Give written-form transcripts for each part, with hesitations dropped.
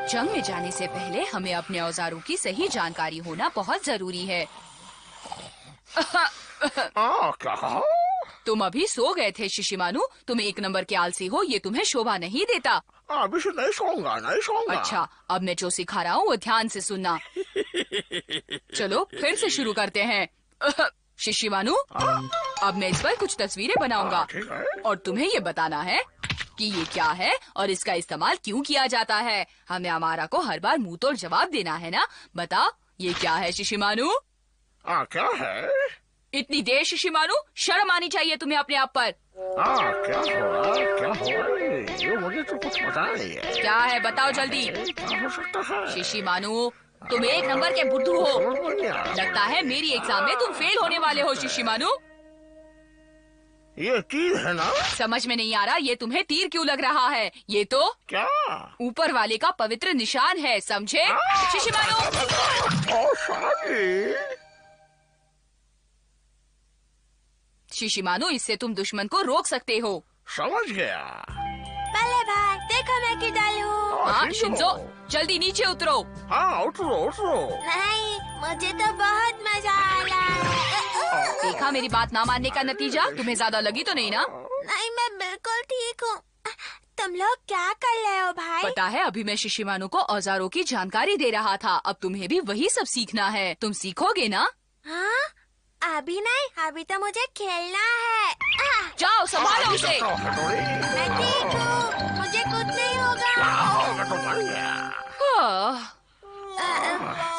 जंग में जाने से पहले हमें अपने औजारों की सही जानकारी होना बहुत जरूरी है। क्या? तुम अभी सो गए थे शिशिमानु। तुम एक नंबर के आलसी हो, ये तुम्हें शोभा नहीं देता। अभी से नहीं सोऊंगा, नहीं सोऊंगा। अच्छा, अब मैं जो सिखा रहा हूँ वो ध्यान से सुनना। चलो फिर से शुरू करते हैं। शिशिमानु, अब मैं इस पर कुछ तस्वीरें बनाऊंगा ठीक है। और तुम्हें ये बताना है कि ये क्या है और इसका इस्तेमाल क्यों किया जाता है। हमें अमारा को हर बार मुंह तोड़ जवाब देना है ना। बता, ये क्या है शिशिमानु? क्या है? इतनी देर शिशिमानु, शर्म आनी चाहिए तुम्हें अपने आप पर। क्या हुआ? क्या हुआ? ये मुझे तो कुछ पता नहीं है। क्या है बताओ जल्दी। क्या हो सकता है? शिशिमानु, तुम एक नंबर के बुद्धू हो। समझ में नहीं आ रहा। लगता है मेरी एग्जाम में तुम फेल होने वाले हो शिशिमानु। ये तीर है ना? समझ में नहीं आ रहा ये तुम्हें तीर क्यों लग रहा है। ये तो क्या? ऊपर वाले का पवित्र निशान है, समझे शिशिमानु? ओ शादी। शिशिमानु, इससे तुम दुश्मन को रोक सकते हो। समझ गया। भले भाई, देखो मैं किधर हूँ। हाँ शिंजो, जल्दी नीचे उतरो। हाँ, उतरो उतरो। नहीं, मुझे तो बहुत मजा आ रहा है। देखा मेरी बात ना मानने का नतीजा। तुम्हें ज्यादा लगी तो नहीं ना? नहीं, मैं बिल्कुल ठीक हूँ। तुम लोग क्या कर रहे हो भाई? पता है, अभी मैं शिशिमानु को औजारों की जानकारी दे रहा था। अब तुम्हें भी वही सब सीखना है। तुम सीखोगे ना? हाँ? अभी नहीं, अभी तो मुझे खेलना है। जाओ संभालो उसे। मैं ठीक हूँ, मुझे कुछ नहीं होगा। मैं तो मर गया।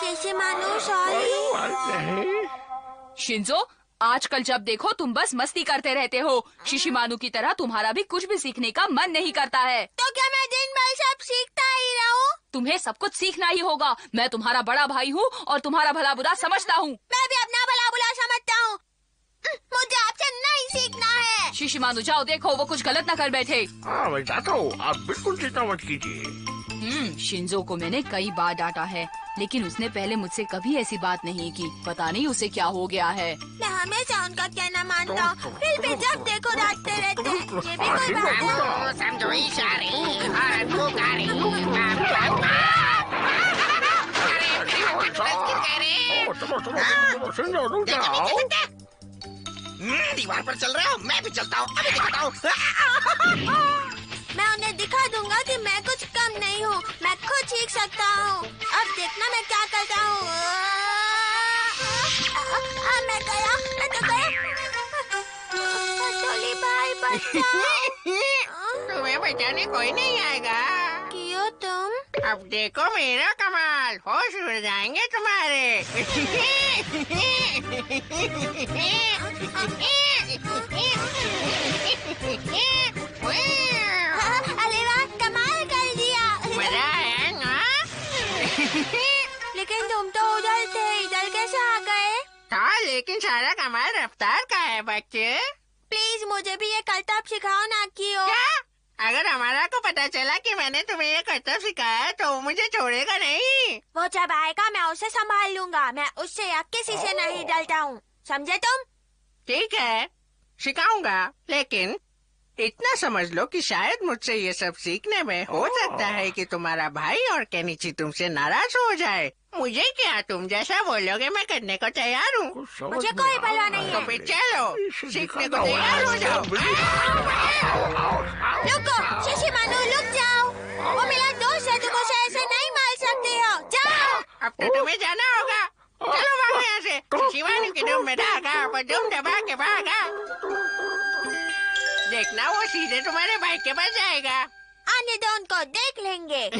शिशिमानु, सॉरी। शिंजो, आजकल जब देखो तुम बस मस्ती करते रहते हो। शिशिमानु की तरह तुम्हारा भी कुछ भी सीखने का मन नहीं करता है। तो क्या मैं दिन भर सब सीखता ही रहूं? तुम्हें सब कुछ सीखना ही होगा। मैं तुम्हारा बड़ा भाई हूँ और तुम्हारा भला बुरा समझता हूँ। मैं भी अपना भला बुरा समझता हूँ। मुझे आपसे नहीं सीखना है। शिशिमानु, जाओ देखो वो कुछ गलत ना कर बैठे। हाँ, मैं जाता हूँ। आप बिल्कुल चिंता मत कीजिए। शिंजो को मैंने कई बार डांटा है, लेकिन उसने पहले मुझसे कभी ऐसी बात नहीं की। पता नहीं उसे क्या हो गया है। मैं हमेशा उनका कहना मानता हूँ, फिर भी जब देखो डांटते रहते हैं। ये भी कोई बात है? समझो इशारे और पुकारे। मैं दीवार पर चल रहा हूँ, मैं भी चलता हूँ, अभी दिखाता हूँ। मैं उन्हें दिखा दूंगा कि मैं कुछ कम नहीं हूँ। मैं खुद सीख सकता हूँ। अब देखना मैं क्या करता हूँ। मैं गया, मैं तो गया। टोली भाई बचाओ। तुम्हें बचाने कोई नहीं आएगा। क्यों तुम? अब देखो मेरा कमाल, होश उड़ जाएंगे तुम्हारे। अरे वाह, कमाल कर दिया। मजा आया ना? लेकिन तुम तो उधर थे, इधर कैसे आ गए? हाँ, लेकिन सारा कमाल रफ्तार का है बच्चे। प्लीज मुझे भी ये करतब सिखाओ ना कियो। क्या? अगर हमारा को पता चला कि मैंने तुम्हें ये करतब सिखाया तो वो मुझे छोड़ेगा नहीं। वो जब आएगा मैं उसे संभाल लूंगा। मैं उससे या किसी से नहीं डरता हूँ, समझे तुम? ठीक है, सिखाऊंगा, लेकिन इतना समझ लो कि शायद मुझसे ये सब सीखने में हो सकता है कि तुम्हारा भाई और केनिची तुमसे नाराज हो जाए। मुझे क्या, तुम जैसा बोलोगे मैं करने को तैयार हूँ। मुझे कोई परवाह नहीं तो है। फिर चलो, सीखने को तैयार हो जाओ। रुको शिशिमानु, रुक जाओ। वो मेरा दोस्त है, तुम उसे ऐसे नहीं मार सकते हो। जाओ। अब तो तुम्हें जाना होगा। चलो भागो यहाँ से। शिवानी की दुम में धागा, पर दुम दबा के भागा। देखना वो सीधे तुम्हारे भाई के पास जाएगा। आने दो, उनको देख लेंगे।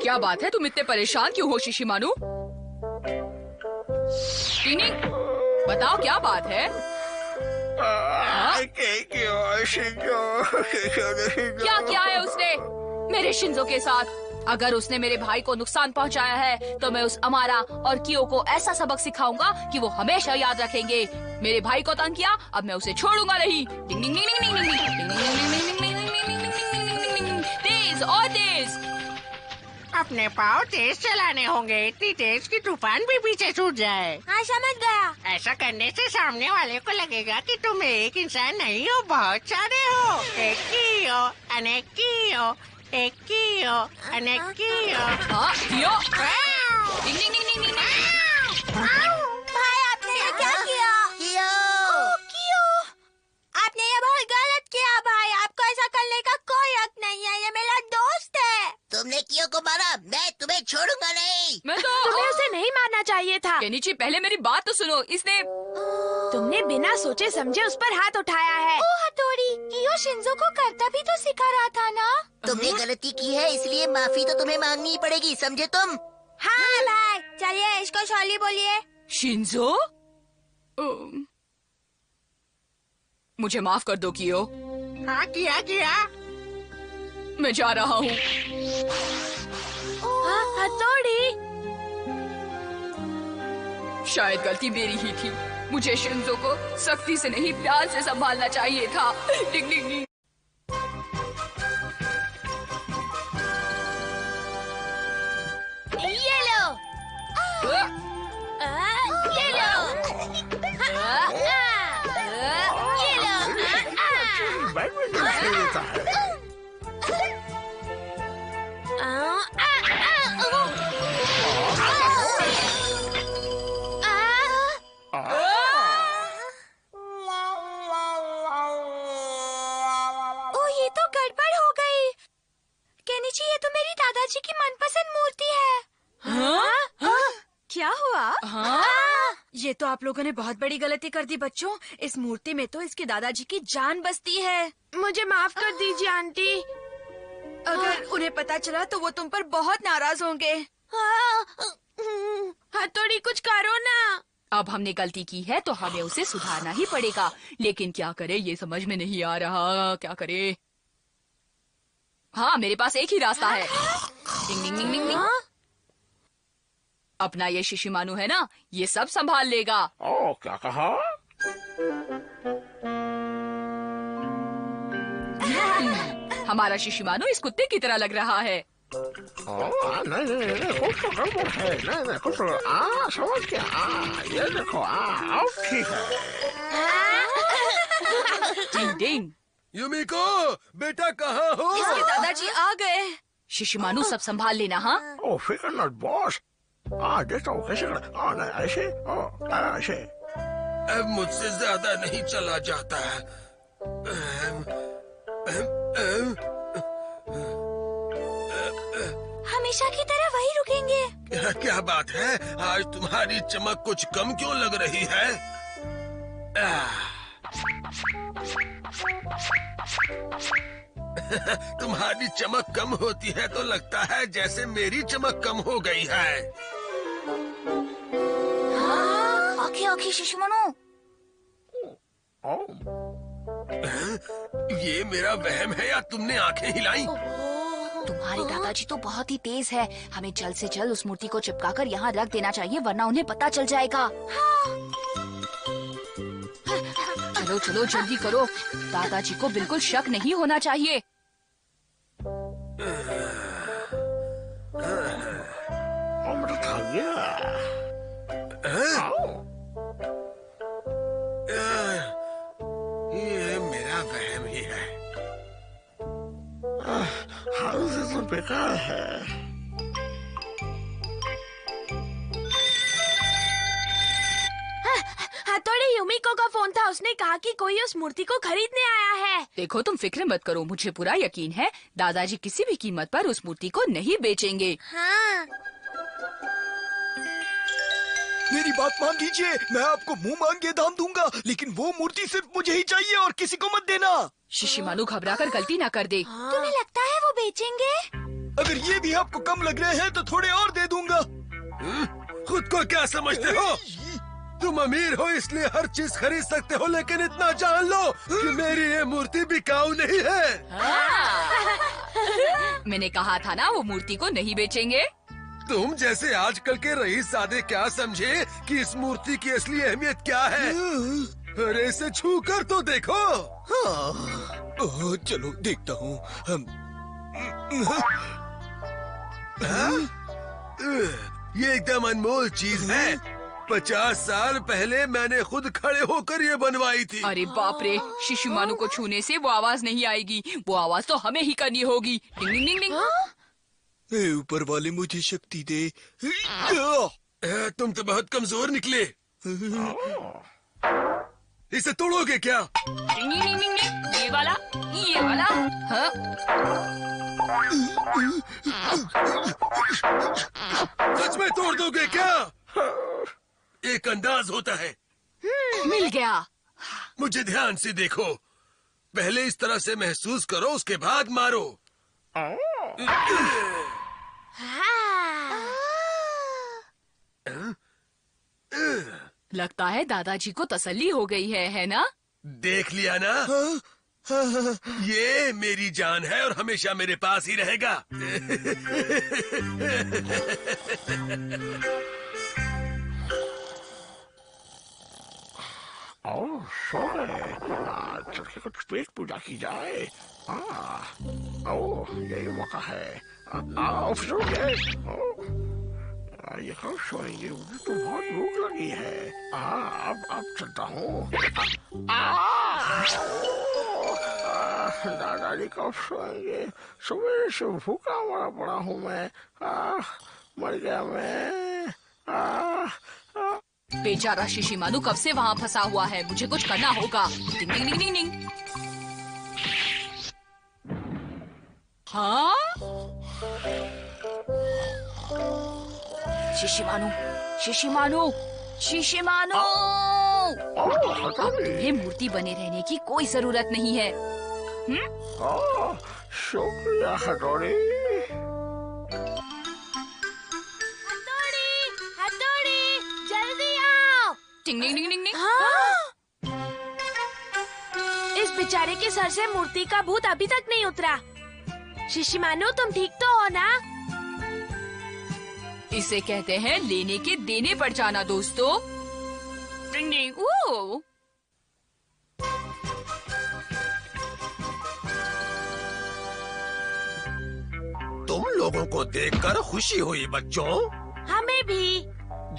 क्या बात है, तुम इतने परेशान क्यों हो शिशिमानु? टीनी, बताओ क्या बात है? क्या किया है उसने मेरे शिंजो के साथ? अगर उसने मेरे भाई को नुकसान पहुंचाया है तो मैं उस अमारा और कियो को ऐसा सबक सिखाऊंगा कि वो हमेशा याद रखेंगे। मेरे भाई को तंग किया, अब मैं उसे छोड़ूंगा नहीं। तेज और तेज। अपने पाँव तेज चलाने होंगे, इतनी तेज कि तूफान भी पीछे छूट जाए। हाँ समझ गया। ऐसा करने से सामने वाले को लगेगा कि तुम एक इंसान नहीं हो, बहुत सारे हो। एक की हो, अनेक की हो, एक की हो, अनेक की हो। हाँ कियो। डिंग डिंग डिंग डिंग डिंग। भाई आपने ये क्या किया? कियो, आपने ये बहुत गलत किया भाई। आपको ऐसा करने का कोई हक नहीं है, ये मेरा दोस्त है। तुमने कियो को मारा, मैं तुम्हें छोड़ूंगा नहीं। मैं तो तुम्हें उसे नहीं मारना चाहिए था। केनिची पहले मेरी बात तो सुनो। इसने तुमने बिना सोचे समझे उस पर हाथ उठाया है। ओ हथौड़ी, कियो शिंजो को करता भी तो सिखा रहा था ना। तुमने गलती की है, इसलिए माफी तो तुम्हें मांगनी ही पड़ेगी, समझे तुम? हाँ भाई, चलिए इसको सॉरी बोलिए। शिंजो, मुझे माफ कर दो कियो। हाँ किया। मैं जा रहा हूँ। हथौड़ी, शायद गलती मेरी ही थी। मुझे शिंजो को सख्ती से नहीं, प्यार से संभालना चाहिए था। डिंग डिंग डिंग। ये लो। ये लो। ये लो। बैडमिंटन खेलता है। ओ ये तो गड़बड़ हो गई। केनिची, ये तो मेरी दादाजी की मनपसंद मूर्ति है। हाँ? क्या हुआ? हाँ? ये तो आप लोगों ने बहुत बड़ी गलती कर दी बच्चों। इस मूर्ति में तो इसके दादाजी की जान बसती है। मुझे माफ कर दीजिए आंटी। अगर उन्हें पता चला तो वो तुम पर बहुत नाराज होंगे। हथौड़ी, कुछ करो ना। अब हमने गलती की है तो हमें उसे सुधारना ही पड़ेगा। लेकिन क्या करे, ये समझ में नहीं आ रहा। क्या करे? हाँ, मेरे पास एक ही रास्ता है। डिंग डिंग डिंग डिंग डिंग। अपना ये शिशिमानु है ना, ये सब संभाल लेगा। ओ, क्या कहा? हमारा शिशिमानु इस कुत्ते की तरह लग रहा है। नहीं, कुछ तो गड़बड़ है। नहीं, कुछ तो समझ गया। ये देखो, ठीक है। डिंग डिंग। युमिको, बेटा कहाँ हो? इसके दादाजी आ गए। शिशिमानु सब संभाल लेना। हाँ, ओ, फिकर नॉट बॉस। देखता हूँ कैसे कर। नहीं, ऐसे। अब मुझसे ज्यादा नहीं चला जाता। हमेशा की तरह वही रुकेंगे। क्या बात है? आज तुम्हारी चमक कुछ कम क्यों लग रही है? तुम्हारी चमक कम होती है तो लगता है जैसे मेरी चमक कम हो गई है। ओके शिशिमानु। ये मेरा वहम है या तुमने आंखें हिलाई? तुम्हारे दादाजी तो बहुत ही तेज है। हमें जल्द से जल्द उस मूर्ति को चिपकाकर यहाँ रख देना चाहिए, वरना उन्हें पता चल जाएगा। चलो चलो जल्दी करो। दादाजी को बिल्कुल शक नहीं होना चाहिए। मैं थक गया। ये मेरा वहम ही है। हाल से तो बेकार है। हथौड़ी, युमिको का फोन था। उसने कहा कि कोई उस मूर्ति को खरीदने आया है। देखो, तुम फिक्र मत करो, मुझे पूरा यकीन है दादाजी किसी भी कीमत पर उस मूर्ति को नहीं बेचेंगे। हाँ। मेरी बात मान लीजिए, मैं आपको मुंह मांग के दाम दूंगा, लेकिन वो मूर्ति सिर्फ मुझे ही चाहिए और किसी को मत देना। शिशिमानु घबराकर गलती ना कर दे। तुम्हें लगता है वो बेचेंगे? अगर ये भी आपको कम लग रहे हैं तो थोड़े और दे दूंगा। खुद को क्या समझते हो? तुम अमीर हो इसलिए हर चीज खरीद सकते हो, लेकिन इतना जान लो कि मेरी ये मूर्ति बिकाऊ नहीं है। मैंने कहा था ना, वो मूर्ति को नहीं बेचेंगे। तुम जैसे आजकल के रईस सादे क्या समझे कि इस मूर्ति की असली अहमियत क्या है? अरे इसे छू कर तो देखो। चलो देखता हूँ। ये एकदम अनमोल चीज है। 50 साल पहले मैंने खुद खड़े होकर ये बनवाई थी। अरे बाप रे, शिशुमानु को छूने से वो आवाज नहीं आएगी, वो आवाज तो हमें ही करनी होगी। डिंग डिंग डिंग डिंग। ए, ऊपर वाले मुझे शक्ति दे। तुम तो बहुत कमजोर निकले। इसे तोड़ोगे क्या? डिंग डिंग डिंग डिंग डिंग। ये वाला। हाँ? सच में तोड़ दोगे क्या? एक अंदाज होता है। मिल गया। मुझे ध्यान से देखो। पहले इस तरह से महसूस करो, उसके बाद मारो। लगता है दादाजी को तसल्ली हो गई है ना? देख लिया ना? ये मेरी जान है और हमेशा मेरे पास ही रहेगा। सो गए। चल के कुछ पेट पूजा की जाए। यही मौका है। सो गए। ये कब सोएंगे? मुझे तो बहुत भूख लगी है। अब चलता हूँ। दादाजी कब सोएंगे? सवेरे से भूखा मरा पड़ा हूँ मैं। मर गया मैं। बेचारा शिशिमानु कब से वहाँ फंसा हुआ है, मुझे कुछ करना होगा। डिंग डिंग डिंग डिंग डिंग। हाँ? शिशिमानु। ये मूर्ति बने रहने की कोई जरूरत नहीं है। शुक्रिया हथौड़ी। हथौड़ी, जल्दी आओ। डिंग डिंग डिंग डिंग डिंग। इस बेचारे के सर से मूर्ति का भूत अभी तक नहीं उतरा। शिशिमानु, तुम ठीक तो हो ना? इसे कहते हैं लेने के देने पर जाना दोस्तों। डिंग डिंग। ओह, तुम लोगों को देखकर खुशी हुई बच्चों। हमें भी।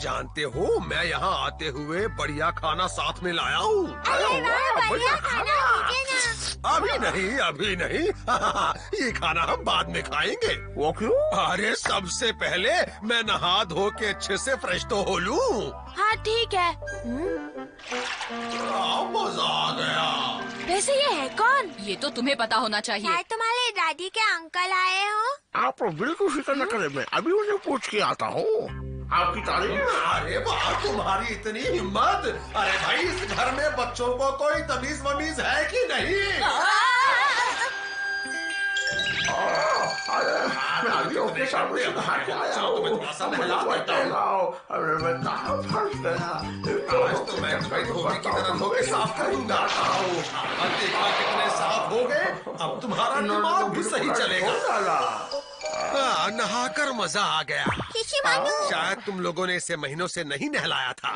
जानते हो, मैं यहाँ आते हुए बढ़िया खाना साथ में लाया हूँ। बढ़िया खाना दीजिए ना। अभी नहीं। ये खाना हम बाद में खाएंगे। वो क्यों? अरे सबसे पहले मैं नहा धो के अच्छे से फ्रेश तो हो लूं। हाँ ठीक है। मजा आ गया। वैसे ये है कौन? ये तो तुम्हें पता होना चाहिए। शायद तुम्हारे दादी के अंकल आए हो। आप बिल्कुल फिक्र न करें, मैं अभी उन्हें पूछ के आता हूँ। आपकी तारीफ। अरे वाह, तुम्हारी इतनी हिम्मत। अरे भाई, इस घर में बच्चों को कोई तमीज वमीज है कि नहीं? मैं अभी उसके सामने से नहा के आया हूँ। अरे मैं कहाँ फंस गया? आज तो मैं भाई धोबी की तरह धोके साफ करूंगा। अब देखा कितने साफ हो गए। अब तुम्हारा दिमाग भी सही चलेगा। नहाकर मजा आ गया। शायद तुम लोगों ने इसे महीनों से नहीं नहलाया था।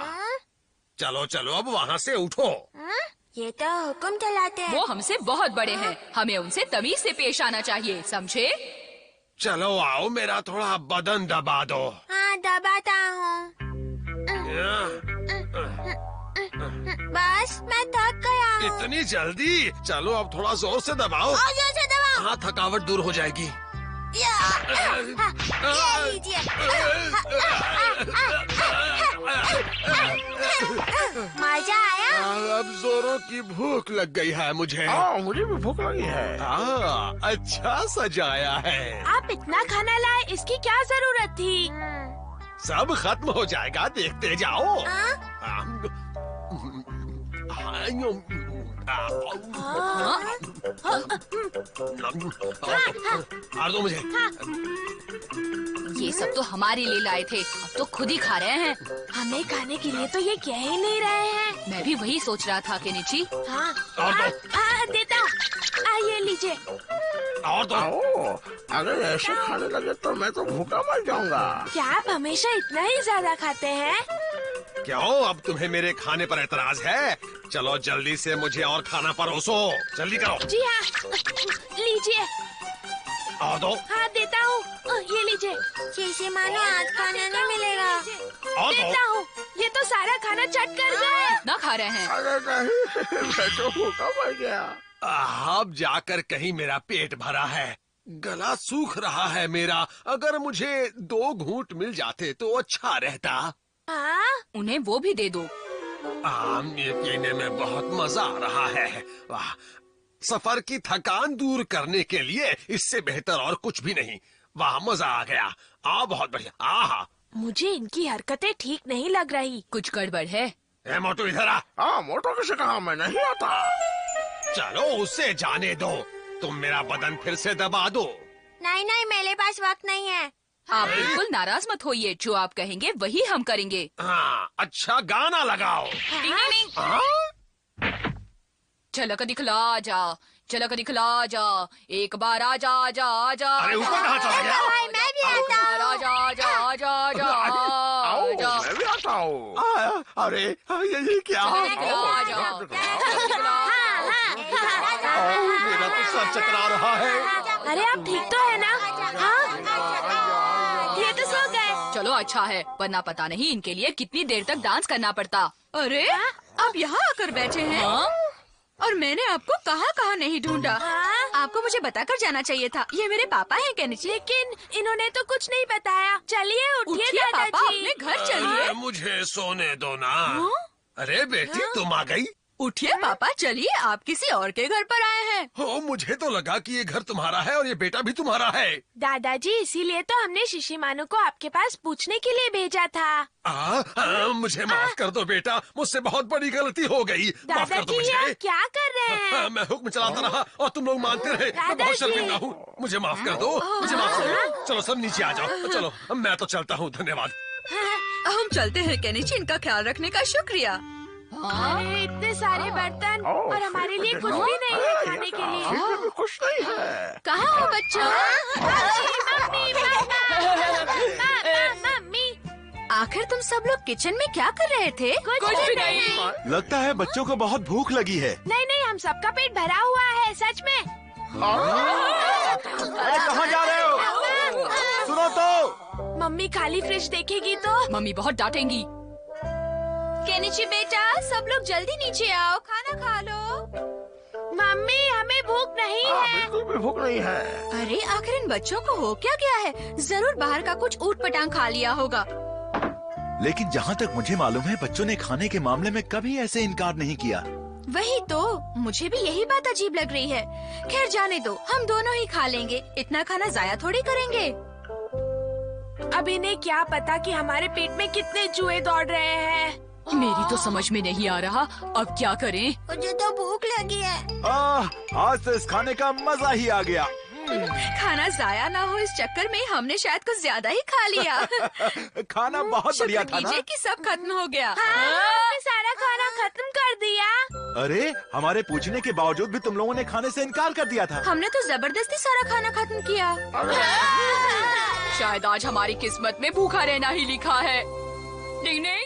चलो चलो, अब वहाँ से उठो। ये तो हुक्म चलाते हैं। वो हमसे बहुत बड़े हैं, हमें उनसे तमीज से पेश आना चाहिए, समझे? चलो आओ, मेरा थोड़ा बदन दबा दो। हाँ, दबाता हूँ। बस मैं थक गया हूँ। इतनी जल्दी? चलो अब थोड़ा जोर से दबाओ। और जोर से दबाओ। हाँ, थकावट दूर हो जाएगी। ये लीजिए। मजा आया? अब जोरों की भूख लग गई है मुझे। मुझे भी भूख लगी है। अच्छा सजाया है। आप इतना खाना लाए, इसकी क्या जरूरत थी? सब खत्म हो जाएगा, देखते जाओ। और दो मुझे। ये सब तो हमारे लिए लाए थे, अब तो खुद ही खा रहे हैं। हमें खाने के लिए तो ये कह ही नहीं रहे हैं। मैं भी वही सोच रहा था केनिची। हाँ, और दो। देता हूँ। ये लीजिए। और दो। अगर ऐसे खाने लगे तो मैं तो भूखा मर जाऊंगा। क्या आप हमेशा इतना ही ज्यादा खाते हैं? क्यों, अब तुम्हें मेरे खाने पर एतराज है? चलो जल्दी से मुझे और खाना परोसो, जल्दी करो। जी हाँ, लीजिए। और दो। हाँ, देता हूँ। ये लीजिए। शीशी मानो, आज खाना नहीं मिलेगा। लेता हूँ। ये तो सारा खाना चट कर गए। ना खा रहे हैं। अरे नहीं, मैं तो भूखा मर गया। अब जाकर कहीं मेरा पेट भरा है, गला सूख रहा है मेरा। अगर मुझे 2 घूंट मिल जाते तो अच्छा रहता। उन्हें वो भी दे दो। ये पीने में बहुत मजा आ रहा है। वाह, सफर की थकान दूर करने के लिए इससे बेहतर और कुछ भी नहीं। वाह, मजा आ गया। बहुत बढ़िया। आहा, मुझे इनकी हरकतें ठीक नहीं लग रही। कुछ गड़बड़ है। ए मोटू इधर आ। मोटो किसे कहा, मैं नहीं आता। चलो उसे जाने दो, तुम मेरा बदन फिर से दबा दो। नहीं नहीं, मेरे पास वक्त नहीं है। आप बिल्कुल नाराज मत होइए, जो आप कहेंगे वही हम करेंगे। हाँ, अच्छा गाना लगाओ। टिंग टिंग टिंग। झलक दिखला जा, झलक दिखला जा, एक बार आजा आजा आजा। अरे ऊपर कहाँ चला गया? भाई मैं भी आता हूँ। आजा आजा आजा आजा आओ, आजा। मैं भी आता हूँ। अरे ये क्या? मेरा तो सर चकरा रहा है। अरे आप ठीक तो है ना? हाँ, ये तो सो गए। चलो अच्छा है, वरना पता नहीं इनके लिए कितनी देर तक डांस करना पड़ता। अरे आप यहाँ आकर बैठे हैं। हाँ? और मैंने आपको कहाँ नहीं ढूंढा। आपको मुझे बताकर जाना चाहिए था। ये मेरे पापा हैं केनिची। लेकिन इन्होंने तो कुछ नहीं बताया। चलिए उठिए पापा, दादाजी। अपने घर चलिए। मुझे सोने दो ना। अरे बेटी, तुम आ गई? उठिए पापा, चलिए, आप किसी और के घर पर आए हैं। हो, मुझे तो लगा कि ये घर तुम्हारा है और ये बेटा भी तुम्हारा है। दादाजी, इसीलिए तो हमने शिशिमानु को आपके पास पूछने के लिए भेजा था। मुझे माफ कर दो बेटा, मुझसे बहुत बड़ी गलती हो गई। माफ कर दो दादाजी, मुझे। आप क्या कर रहे हैं? मैं हुक्म चलाता रहा और तुम लोग मानते रहे। मैं बहुत शर्मिंदा हूँ, मुझे माफ कर दो। मुझे माफ कर दो। चलो सब नीचे आ जाओ। चलो मैं तो चलता हूँ, धन्यवाद। हम चलते हैं केनिची, इनका ख्याल रखने का शुक्रिया। अरे इतने सारे बर्तन और हमारे लिए कुछ भी नहीं है खाने के लिए। कुछ नहीं है। कहाँ हो बच्चों? मम्मी, आखिर तुम सब लोग किचन में क्या कर रहे थे? कुछ भी नहीं। लगता है बच्चों को बहुत भूख लगी है। नहीं, हम सबका पेट भरा हुआ है, सच में। अरे कहाँ जा रहे हो? सुनो तो। मम्मी खाली फ्रिज देखेगी तो। मम्मी बहुत डांटेंगी। केनिची बेटा, सब लोग जल्दी नीचे आओ, खाना खा लो। मम्मी, हमें भूख नहीं है। बिल्कुल भी भूख नहीं है। अरे आखिर इन बच्चों को हो क्या गया है? जरूर बाहर का कुछ ऊट पटांग खा लिया होगा। लेकिन जहाँ तक मुझे मालूम है, बच्चों ने खाने के मामले में कभी ऐसे इनकार नहीं किया। वही तो, मुझे भी यही बात अजीब लग रही है। खैर जाने दो, हम दोनों ही खा लेंगे। इतना खाना जाया थोड़ी करेंगे। अब इन्हें क्या पता कि हमारे पेट में कितने चूहे दौड़ रहे हैं। मेरी तो समझ में नहीं आ रहा, अब क्या करें? मुझे तो भूख लगी है। आज तो इस खाने का मजा ही आ गया। खाना जाया ना हो, इस चक्कर में हमने शायद कुछ ज्यादा ही खा लिया। खाना बहुत बढ़िया था ना? कीजिए कि सब खत्म हो गया। हमने सारा खाना खत्म कर दिया। अरे हमारे पूछने के बावजूद भी तुम लोगों ने खाने से इनकार कर दिया था। हमने तो जबरदस्ती सारा खाना खत्म किया। शायद आज हमारी किस्मत में भूखा रहना ही लिखा है। नहीं नहीं,